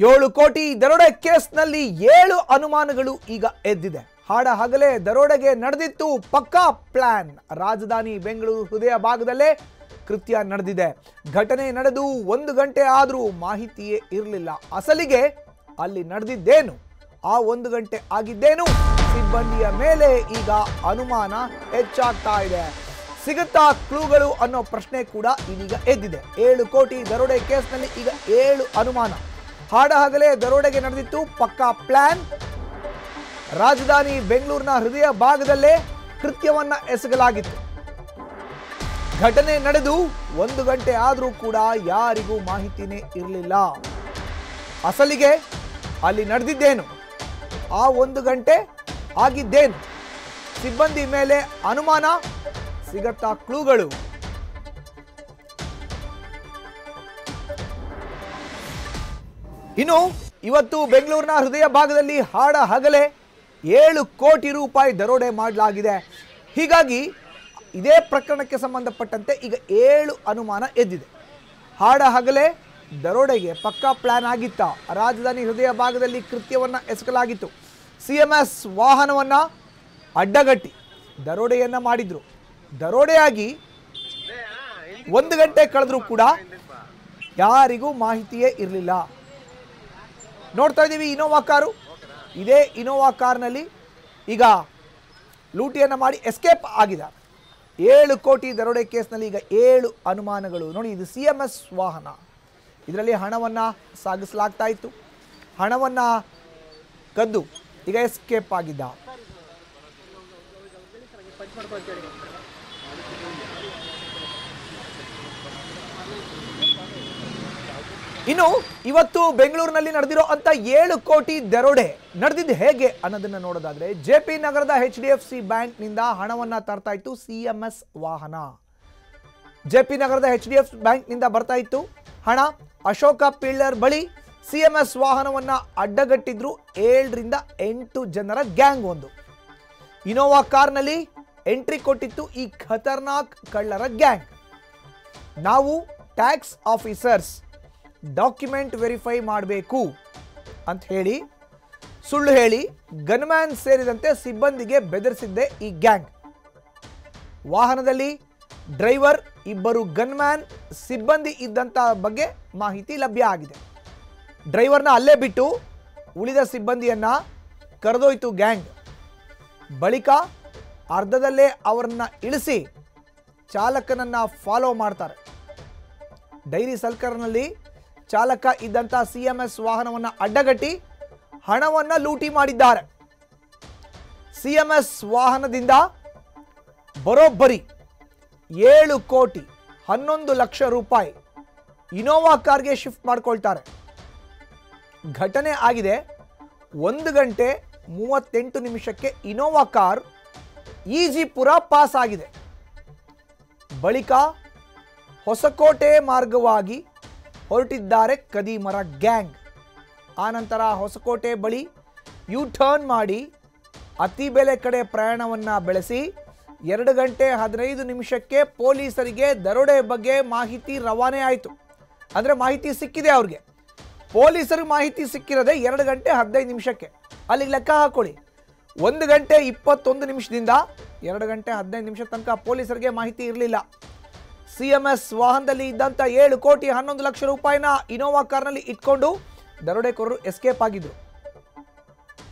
7 ಕೋಟಿ ದರೋಡೆ ಕೇಸ್ನಲ್ಲಿ 7 ಅನುಮಾನಗಳು ಈಗ ಎದ್ದಿದೆ. ಹಾಡ ಹಗಲೇ ದರೋಡೆಗೆ ನಡೆದಿತ್ತು ಪಕ್ಕಾ ಪ್ಲಾನ್. ರಾಜಧಾನಿ ಬೆಂಗಳೂರು ಹೃದಯ ಭಾಗದಲ್ಲೇ ಕೃತ್ಯ ನಡೆದಿದೆ. ಘಟನೆ ನಡೆದು 1 ಗಂಟೆ ಆದರೂ ಮಾಹಿತಿಯೇ ಇರಲಿಲ್ಲ. ಅಸಲಿಗೆ ಅಲ್ಲಿ ನಡೆದಿದ್ದೇನು, ಆ 1 ಗಂಟೆ ಆಗಿದ್ದೇನು, ಸಿಬ್ಬಂದಿಯ ಮೇಲೆ ಈಗ ಅನುಮಾನ ಹೆಚ್ಚಾಗ್ತಾ ಇದೆ. ಸಿಗುತ್ತಾ ಕ್ಲೂಗಳು ಅನ್ನೋ ಪ್ರಶ್ನೆ ಕೂಡ ಇದೀಗ ಎದ್ದಿದೆ. 7 ಕೋಟಿ ದರೋಡೆ ಕೇಸ್ನಲ್ಲಿ ಈಗ 7 ಅನುಮಾನ. ಹಾಡ ಹಗಲೇ ದರೋಡೆಗೆ ನಡೆದಿತ್ತು ಪಕ್ಕಾ ಪ್ಲಾನ್. ರಾಜಧಾನಿ ಬೆಂಗಳೂರಿನ ಹೃದಯ ಭಾಗದಲ್ಲೇ ಕೃತ್ಯವನ್ನ ಎಸಗಲಾಗಿತ್ತು. ಘಟನೆ ನಡೆದು 1 ಗಂಟೆ ಆದರೂ ಕೂಡ ಯಾರಿಗೂ ಮಾಹಿತಿನೇ ಇರಲಿಲ್ಲ. ಅಸಲಿಗೆ ಅಲ್ಲಿ ನಡೆದಿದ್ದೇನು, ಆ 1 ಗಂಟೆ ಆಗಿದ್ದೇನು, ಸಿಬ್ಬಂದಿ ಮೇಲೆ ಅನುಮಾನ, ಸಿಗತ್ತಾ ಕ್ಲೂಗಳು? ಇನ್ನು ಇವತ್ತು ಬೆಂಗಳೂರಿನ ಹೃದಯ ಭಾಗದಲ್ಲಿ ಹಾಡ ಹಗಲೇ 7 ಕೋಟಿ ರೂಪಾಯಿ ದರೋಡೆ ಮಾಡಲಾಗಿದೆ. ಹೀಗಾಗಿ ಇದೇ ಪ್ರಕರಣಕ್ಕೆ ಸಂಬಂಧಪಟ್ಟಂತೆ ಈಗ 7 ಅನುಮಾನ ಎದ್ದಿದೆ. ಹಾಡ ಹಗಲೇ ದರೋಡೆಗೆ ಪಕ್ಕಾ ಪ್ಲಾನ್ ಆಗಿತ್ತ. ರಾಜಧಾನಿ ಹೃದಯ ಭಾಗದಲ್ಲಿ ಕೃತ್ಯವನ್ನ ಎಸಗಲಾಗಿತ್ತು. CMS ವಾಹನವನ್ನ ಅಡ್ಡಗಟ್ಟಿ ದರೋಡೆಯನ್ನ ಮಾಡಿದ್ರು. ದರೋಡೆಯಾಗಿ 1 ಗಂಟೆ ಕಳೆದ್ರೂ ಕೂಡ ಯಾರಿಗೂ ಮಾಹಿತಿಯೇ ಇರಲಿಲ್ಲ. ನೋಡ್ತಾ ಇದ್ದೀವಿ ಇನೋವಾ ಕಾರು. ಇದೇ ಇನೋವಾ ಕಾರ್ನಲ್ಲಿ ಈಗ ಲೂಟಿಯನ್ನು ಮಾಡಿ ಎಸ್ಕೇಪ್ ಆಗಿದ್ದಾರೆ. 7 ಕೋಟಿ ದರೋಡೆ ಕೇಸ್ನಲ್ಲಿ ಈಗ 7 ಅನುಮಾನಗಳು. ನೋಡಿ, ಇದು CMS ವಾಹನ. ಇದರಲ್ಲಿ ಹಣವನ್ನು ಸಾಗಿಸಲಾಗ್ತಾ ಇತ್ತು. ಹಣವನ್ನು ಕದ್ದು ಈಗ ಎಸ್ಕೇಪ್ ಆಗಿದ್ದ. ಇನ್ನು ಇವತ್ತು ಬೆಂಗಳೂರಿನಲ್ಲಿ ನಡೆದಿರೋ ಅಂತ 7 ಕೋಟಿ ದರೋಡೆ ನಡೆದಿದ್ದು ಹೇಗೆ ಅನ್ನೋದನ್ನ ನೋಡೋದಾದ್ರೆ, JP ನಗರದ HDFC ಬ್ಯಾಂಕ್ನಿಂದ ಹಣವನ್ನ ತರ್ತಾ ಇತ್ತು CMS ವಾಹನ. JP ನಗರದ HDFC ಬ್ಯಾಂಕ್ನಿಂದ ಬರ್ತಾ ಇತ್ತು ಹಣ. ಅಶೋಕ ಪಿಲ್ಲರ್ ಬಳಿ CMS ವಾಹನವನ್ನ ಅಡ್ಡಗಟ್ಟಿದ್ರು 7 ರಿಂದ 8 ಜನರ ಗ್ಯಾಂಗ್. ಒಂದು ಇನೋವಾ ಕಾರ್ನಲ್ಲಿ ಎಂಟ್ರಿ ಕೊಟ್ಟಿತ್ತು ಈ ಖತರ್ನಾಕ್ ಕಳ್ಳರ ಗ್ಯಾಂಗ್. ನಾವು ಟ್ಯಾಕ್ಸ್ ಆಫೀಸರ್ಸ್ ಡಾಕ್ಯುಮೆಂಟ್ ವೆರಿಫೈ ಮಾಡಬೇಕು ಅಂತ ಹೇಳಿ ಸುಳ್ಳು ಹೇಳಿ ಗನ್ಮ್ಯಾನ್ ಸೇರಿದಂತೆ ಸಿಬ್ಬಂದಿಗೆ ಬೆದರಿಸಿದ್ದೆ ಈ ಗ್ಯಾಂಗ್. ವಾಹನದಲ್ಲಿ ಡ್ರೈವರ್, 2 ಗನ್ಮ್ಯಾನ್, ಸಿಬ್ಬಂದಿ ಇದ್ದಂಥ ಬಗ್ಗೆ ಮಾಹಿತಿ ಲಭ್ಯ ಆಗಿದೆ. ಡ್ರೈವರ್ನ ಅಲ್ಲೇ ಬಿಟ್ಟು ಉಳಿದ ಸಿಬ್ಬಂದಿಯನ್ನ ಕರೆದೊಯ್ತು ಗ್ಯಾಂಗ್. ಬಳಿಕ ಅರ್ಧದಲ್ಲೇ ಅವರನ್ನ ಇಳಿಸಿ ಚಾಲಕನನ್ನ ಫಾಲೋ ಮಾಡ್ತಾರೆ. ಡೈರಿ ಸರ್ಕಲ್ನಲ್ಲಿ ಚಾಲಕ ಇದ್ದಂಥ CMS ವಾಹನವನ್ನು ಅಡ್ಡಗಟ್ಟಿ ಹಣವನ್ನು ಲೂಟಿ ಮಾಡಿದ್ದಾರೆ. CMS ವಾಹನದಿಂದ ಬರೋಬ್ಬರಿ 7 ಕೋಟಿ 11 ಲಕ್ಷ ರೂಪಾಯಿ ಇನೋವಾ ಕಾರ್ಗೆ ಶಿಫ್ಟ್ ಮಾಡ್ಕೊಳ್ತಾರೆ. ಘಟನೆ ಆಗಿದೆ 1 ಗಂಟೆ 38 ನಿಮಿಷಕ್ಕೆ ಇನೋವಾ ಕಾರ್ ಈಜಿಪುರ ಪಾಸ್ ಆಗಿದೆ. ಬಳಿಕ ಹೊಸಕೋಟೆ ಮಾರ್ಗವಾಗಿ ಹೊರಟಿದ್ದಾರೆ ಕದೀಮರ ಗ್ಯಾಂಗ್. ಆನಂತರ ಹೊಸಕೋಟೆ ಬಳಿ ಯು ಟರ್ನ್ ಮಾಡಿ ಅತಿ ಬೆಲೆ ಕಡೆ ಪ್ರಯಾಣವನ್ನು ಬೆಳೆಸಿ 2 ಗಂಟೆ 15 ನಿಮಿಷಕ್ಕೆ ಪೊಲೀಸರಿಗೆ ದರೋಡೆ ಬಗ್ಗೆ ಮಾಹಿತಿ ರವಾನೆ ಆಯಿತು. ಅಂದರೆ ಮಾಹಿತಿ ಸಿಕ್ಕಿದೆ ಅವ್ರಿಗೆ. ಪೊಲೀಸರಿಗೆ ಮಾಹಿತಿ ಸಿಕ್ಕಿರೋದೆ 2 ಗಂಟೆ 15 ನಿಮಿಷಕ್ಕೆ. ಅಲ್ಲಿಗೆ ಲೆಕ್ಕ ಹಾಕೊಳ್ಳಿ, 1 ಗಂಟೆ 21 ನಿಮಿಷದಿಂದ 2 ಗಂಟೆ 15 ನಿಮಿಷ ತನಕ ಪೊಲೀಸರಿಗೆ ಮಾಹಿತಿ ಇರಲಿಲ್ಲ. CMS ವಾಹನದಲ್ಲಿ ಇದ್ದಂಥ 7 ಕೋಟಿ 11 ಲಕ್ಷ ರೂಪಾಯಿನ ಇನೋವಾ ಕಾರ್ನಲ್ಲಿ ಇಟ್ಕೊಂಡು ದರೋಡೆಕೋರರು ಎಸ್ಕೇಪ್ ಆಗಿದ್ರು.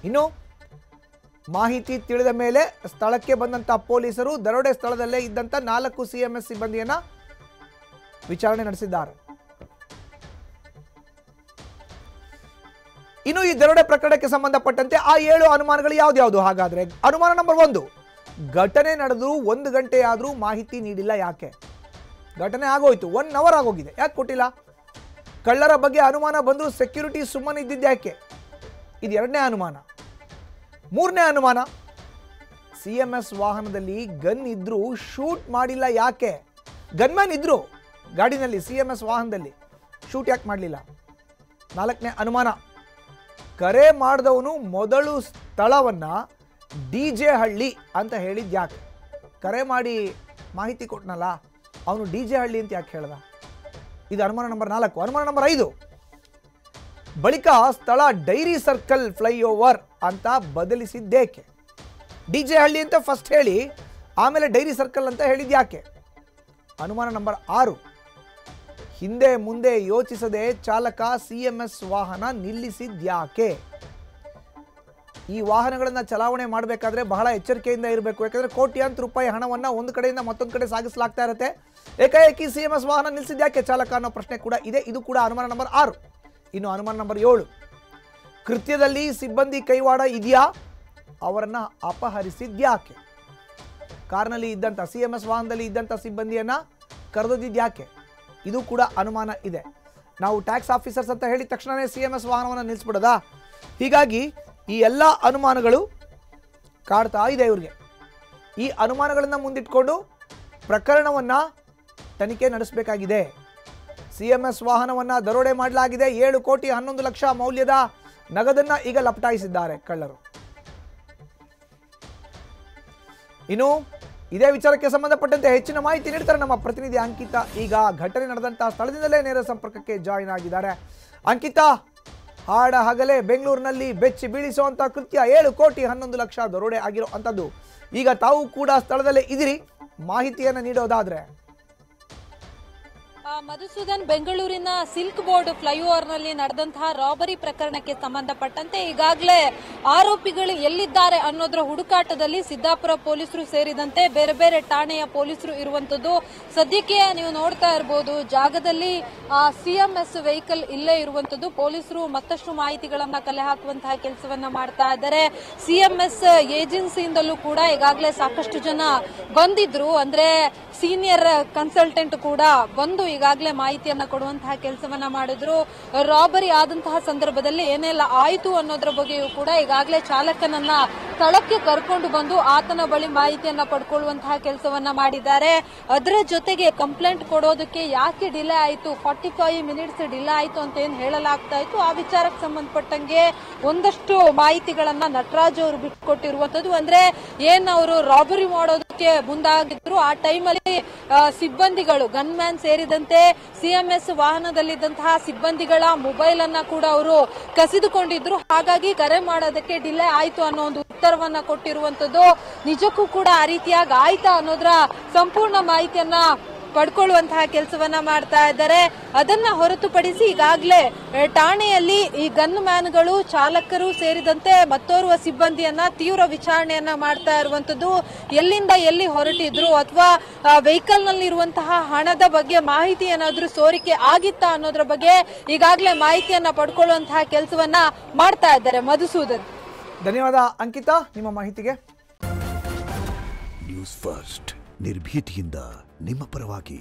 ಇನ್ನು ಮಾಹಿತಿ ತಿಳಿದ ಮೇಲೆ ಸ್ಥಳಕ್ಕೆ ಬಂದಂಥ ಪೊಲೀಸರು ದರೋಡೆ ಸ್ಥಳದಲ್ಲೇ ಇದ್ದಂಥ 4 CMS ಸಿಬ್ಬಂದಿಯನ್ನ ವಿಚಾರಣೆ ನಡೆಸಿದ್ದಾರೆ. ಇನ್ನು ಈ ದರೋಡೆ ಪ್ರಕರಣಕ್ಕೆ ಸಂಬಂಧಪಟ್ಟಂತೆ ಆ 7 ಅನುಮಾನಗಳು ಯಾವ್ದು? ಹಾಗಾದ್ರೆ ಅನುಮಾನ ನಂಬರ್ 1, ಘಟನೆ ನಡೆದು 1 ಗಂಟೆ ಆದರೂ ಮಾಹಿತಿ ನೀಡಿಲ್ಲ. ಯಾಕೆ? ಘಟನೆ ಆಗೋಯ್ತು, 1 ಅವರ್ ಆಗೋಗಿದೆ, ಯಾಕೆ ಕೊಟ್ಟಿಲ್ಲ? ಕಳ್ಳರ ಬಗ್ಗೆ ಅನುಮಾನ ಬಂದರೂ ಸೆಕ್ಯೂರಿಟಿ ಸುಮ್ಮನೆ ಇದ್ದಿದ್ದು ಯಾಕೆ? ಇದು 2ನೇ ಅನುಮಾನ. 3ನೇ ಅನುಮಾನ, CMS ವಾಹನದಲ್ಲಿ ಗನ್ ಇದ್ರೂ ಶೂಟ್ ಮಾಡಿಲ್ಲ. ಯಾಕೆ? ಗನ್ಮ್ಯಾನ್ ಇದ್ರು ಗಾಡಿನಲ್ಲಿ, CMS ವಾಹನದಲ್ಲಿ, ಶೂಟ್ ಯಾಕೆ ಮಾಡಲಿಲ್ಲ? 4ನೇ ಅನುಮಾನ, ಕರೆ ಮಾಡಿದವನು ಮೊದಲು ಸ್ಥಳವನ್ನ DJ ಹಳ್ಳಿ ಅಂತ ಹೇಳಿದ್ದು ಯಾಕೆ? ಕರೆ ಮಾಡಿ ಮಾಹಿತಿ ಕೊಟ್ಟನಲ್ಲ, ಅವನು DJ ಹಳ್ಳಿ ಅಂತ ಯಾಕೆ ಹೇಳ್ದ? ಇದು ಅನುಮಾನ ನಂಬರ್ 4. ಅನುಮಾನ ನಂಬರ್ 5, ಬಳಿಕ ಸ್ಥಳ ಡೈರಿ ಸರ್ಕಲ್ ಫ್ಲೈಓವರ್ ಅಂತ ಬದಲಿಸಿದ್ದೇಕೆ? DJ ಹಳ್ಳಿ ಅಂತ ಫಸ್ಟ್ ಹೇಳಿ ಆಮೇಲೆ ಡೈರಿ ಸರ್ಕಲ್ ಅಂತ ಹೇಳಿದ್ಯಾಕೆ? ಅನುಮಾನ ನಂಬರ್ 6, ಹಿಂದೆ ಮುಂದೆ ಯೋಚಿಸದೆ ಚಾಲಕ CMS ವಾಹನ ನಿಲ್ಲಿಸಿದ್ಯಾಕೆ? ಈ ವಾಹನಗಳನ್ನು ಚಲಾವಣೆ ಮಾಡಬೇಕಾದ್ರೆ ಬಹಳ ಎಚ್ಚರಿಕೆಯಿಂದ ಇರಬೇಕು. ಯಾಕಂದರೆ ಕೋಟ್ಯಾಂತರ ರೂಪಾಯಿ ಹಣವನ್ನು ಒಂದು ಕಡೆಯಿಂದ ಮತ್ತೊಂದು ಕಡೆ ಸಾಗಿಸಲಾಗ್ತಾ ಇರುತ್ತೆ. ಏಕಾಏಕಿ CMS ವಾಹನ ನಿಲ್ಲಿಸಿದ್ಯಾಕೆ ಚಾಲಕ ಅನ್ನೋ ಪ್ರಶ್ನೆ ಕೂಡ ಇದೆ. ಇದು ಕೂಡ ಅನುಮಾನ ನಂಬರ್ 6. ಇನ್ನು ಅನುಮಾನ ನಂಬರ್ 7, ಕೃತ್ಯದಲ್ಲಿ ಸಿಬ್ಬಂದಿ ಕೈವಾಡ ಇದೆಯಾ? ಅವರನ್ನು ಅಪಹರಿಸಿದ್ಯಾಕೆ? ಕಾರ್ನಲ್ಲಿ ಇದ್ದಂಥ CMS ವಾಹನದಲ್ಲಿ ಇದ್ದಂಥ ಸಿಬ್ಬಂದಿಯನ್ನು ಕರೆದೊಯ್ದಿದ್ಯಾಕೆ? ಇದು ಕೂಡ ಅನುಮಾನ ಇದೆ. ನಾವು ಟ್ಯಾಕ್ಸ್ ಆಫೀಸರ್ಸ್ ಅಂತ ಹೇಳಿದ ತಕ್ಷಣವೇ CMS ವಾಹನವನ್ನು ನಿಲ್ಲಿಸ್ಬಿಡೋದಾ? ಹೀಗಾಗಿ ಈ ಎಲ್ಲ ಅನುಮಾನಗಳು ಕಾಡ್ತಾ ಇದೆ ಇವ್ರಿಗೆ. ಈ ಅನುಮಾನಗಳನ್ನು ಮುಂದಿಟ್ಕೊಂಡು ಪ್ರಕರಣವನ್ನು ತನಿಖೆ ನಡೆಸಬೇಕಾಗಿದೆ. CMS ವಾಹನವನ್ನು ದರೋಡೆ ಮಾಡಲಾಗಿದೆ. 7 ಕೋಟಿ 11 ಲಕ್ಷ ಮೌಲ್ಯದ ನಗದನ್ನು ಈಗ ಲಪಟಾಯಿಸಿದ್ದಾರೆ ಕಳ್ಳರು. ಇನ್ನು ಇದೇ ವಿಚಾರಕ್ಕೆ ಸಂಬಂಧಪಟ್ಟಂತೆ ಹೆಚ್ಚಿನ ಮಾಹಿತಿ ನೀಡ್ತಾರೆ ನಮ್ಮ ಪ್ರತಿನಿಧಿ ಅಂಕಿತಾ. ಈಗ ಘಟನೆ ನಡೆದಂತಹ ಸ್ಥಳದಿಂದಲೇ ನೇರ ಸಂಪರ್ಕಕ್ಕೆ ಜಾಯಿನ್ ಆಗಿದ್ದಾರೆ. ಅಂಕಿತಾ, ಹಾಡ ಹಗಲೇ ಬೆಂಗಳೂರಿನಲ್ಲಿ ಬೆಚ್ಚಿ ಬೀಳಿಸುವಂತಹ ಕೃತ್ಯ, 7 ಕೋಟಿ 11 ಲಕ್ಷ ದರೋಡೆ ಆಗಿರೋ ಅಂಥದ್ದು. ಈಗ ತಾವು ಕೂಡ ಸ್ಥಳದಲ್ಲೇ ಇದಿರಿ, ಮಾಹಿತಿಯನ್ನು ನೀಡೋದಾದ್ರೆ. ಮಧುಸೂದನ್, ಬೆಂಗಳೂರಿನ ಸಿಲ್ಕ್ ಬೋರ್ಡ್ ಫ್ಲೈಓವರ್ನಲ್ಲಿ ನಡೆದಂತಹ ರಾಬರಿ ಪ್ರಕರಣಕ್ಕೆ ಸಂಬಂಧಪಟ್ಟಂತೆ ಈಗಾಗಲೇ ಆರೋಪಿಗಳು ಎಲ್ಲಿದ್ದಾರೆ ಅನ್ನೋದರ ಹುಡುಕಾಟದಲ್ಲಿ ಸಿದ್ದಾಪುರ ಪೊಲೀಸರು ಸೇರಿದಂತೆ ಬೇರೆ ಬೇರೆ ಠಾಣೆಯ ಪೊಲೀಸರು ಇರುವಂತದ್ದು. ಸದ್ಯಕ್ಕೆ ನೀವು ನೋಡ್ತಾ ಇರಬಹುದು, ಜಾಗದಲ್ಲಿ CMS ವೆಹಿಕಲ್ ಇಲ್ಲೇ ಇರುವಂತದ್ದು. ಪೊಲೀಸರು ಮತ್ತಷ್ಟು ಮಾಹಿತಿಗಳನ್ನ ಕಲೆ ಹಾಕುವಂತಹ ಕೆಲಸವನ್ನ ಮಾಡ್ತಾ ಇದ್ದಾರೆ. CMS ಏಜೆನ್ಸಿಯಿಂದಲೂ ಕೂಡ ಈಗಾಗಲೇ ಸಾಕಷ್ಟು ಜನ ಬಂದಿದ್ರು. ಅಂದ್ರೆ ಸೀನಿಯರ್ ಕನ್ಸಲ್ಟೆಂಟ್ ಕೂಡ ಬಂದು ಈಗಾಗಲೇ ಮಾಹಿತಿಯನ್ನ ಕೊಡುವಂತಹ ಕೆಲಸವನ್ನ ಮಾಡಿದ್ರು. ರಾಬರಿ ಆದಂತಹ ಸಂದರ್ಭದಲ್ಲಿ ಏನೆಲ್ಲ ಆಯಿತು ಅನ್ನೋದ್ರ ಬಗ್ಗೆಯೂ ಕೂಡ ಈಗಾಗಲೇ ಚಾಲಕನನ್ನ ಸ್ಥಳಕ್ಕೆ ಕರ್ಕೊಂಡು ಬಂದು ಆತನ ಬಳಿ ಮಾಹಿತಿಯನ್ನ ಪಡ್ಕೊಳ್ಳುವಂತಹ ಕೆಲಸವನ್ನ ಮಾಡಿದ್ದಾರೆ. ಅದರ ಜೊತೆಗೆ ಕಂಪ್ಲೇಂಟ್ ಕೊಡೋದಕ್ಕೆ ಯಾಕೆ ಡಿಲೇ ಆಯಿತು, 45 ಮಿನಿಟ್ಸ್ ಡಿಲೇ ಆಯಿತು ಅಂತ ಏನ್ ಹೇಳಲಾಗ್ತಾ ಇತ್ತು, ಆ ವಿಚಾರಕ್ಕೆ ಸಂಬಂಧಪಟ್ಟಂಗೆ ಒಂದಷ್ಟು ಮಾಹಿತಿಗಳನ್ನ ನಟರಾಜ್ ಅವರು ಬಿಟ್ಟುಕೊಟ್ಟಿರುವಂತದ್ದು. ಅಂದ್ರೆ ಏನ್ ಅವರು ರಾಬರಿ ಮಾಡೋದಕ್ಕೆ ಮುಂದಾಗಿದ್ರು, ಆ ಟೈಮಲ್ಲಿ ಸಿಬ್ಬಂದಿಗಳು ಗನ್ ಮ್ಯಾನ್ ಸೇರಿದಂತೆ CMS ವಾಹನದಲ್ಲಿದ್ದಂತಹ ಸಿಬ್ಬಂದಿಗಳ ಮೊಬೈಲ್ ಅನ್ನ ಕೂಡ ಅವರು ಕಸಿದುಕೊಂಡಿದ್ರು. ಹಾಗಾಗಿ ಕರೆ ಮಾಡೋದಕ್ಕೆ ಡಿಲೇ ಆಯ್ತು ಅನ್ನೋ ಒಂದು ಉತ್ತರವನ್ನ ಕೊಟ್ಟಿರುವಂತದ್ದು. ನಿಜಕ್ಕೂ ಕೂಡ ಆ ರೀತಿಯಾಗಿ ಆಯ್ತಾ ಅನ್ನೋದ್ರ ಸಂಪೂರ್ಣ ಮಾಹಿತಿಯನ್ನ ಪಡ್ಕೊಳ್ಳುವಂತಹ ಕೆಲಸವನ್ನ ಮಾಡ್ತಾ ಇದ್ದಾರೆ. ಅದನ್ನ ಹೊರತುಪಡಿಸಿ ಈಗಾಗಲೇ ಠಾಣೆಯಲ್ಲಿ ಈ ಗನ್ ಮ್ಯಾನ್ಗಳು, ಚಾಲಕರು ಸೇರಿದಂತೆ ಮತ್ತೋರ್ವ ಸಿಬ್ಬಂದಿಯನ್ನ ತೀವ್ರ ವಿಚಾರಣೆಯನ್ನ ಮಾಡ್ತಾ ಇರುವಂತದ್ದು. ಎಲ್ಲಿಂದ ಎಲ್ಲಿ ಹೊರಟಿದ್ರು ಅಥವಾ ವೆಹಿಕಲ್ ನಲ್ಲಿ ಇರುವಂತಹ ಹಣದ ಬಗ್ಗೆ ಮಾಹಿತಿ ಏನಾದ್ರೂ ಸೋರಿಕೆ ಆಗಿತ್ತಾ ಅನ್ನೋದ್ರ ಬಗ್ಗೆ ಈಗಾಗಲೇ ಮಾಹಿತಿಯನ್ನ ಪಡ್ಕೊಳ್ಳುವಂತಹ ಕೆಲಸವನ್ನ ಮಾಡ್ತಾ ಇದ್ದಾರೆ. ಮಧುಸೂದನ್, ಧನ್ಯವಾದ ಅಂಕಿತಾ ನಿಮ್ಮ ಮಾಹಿತಿಗೆ. ನ್ಯೂಸ್ ಫಸ್ಟ್, ನಿರ್ಭೀತಿಯಿಂದ ನಿಮ್ಮ ಪರವಾಗಿ.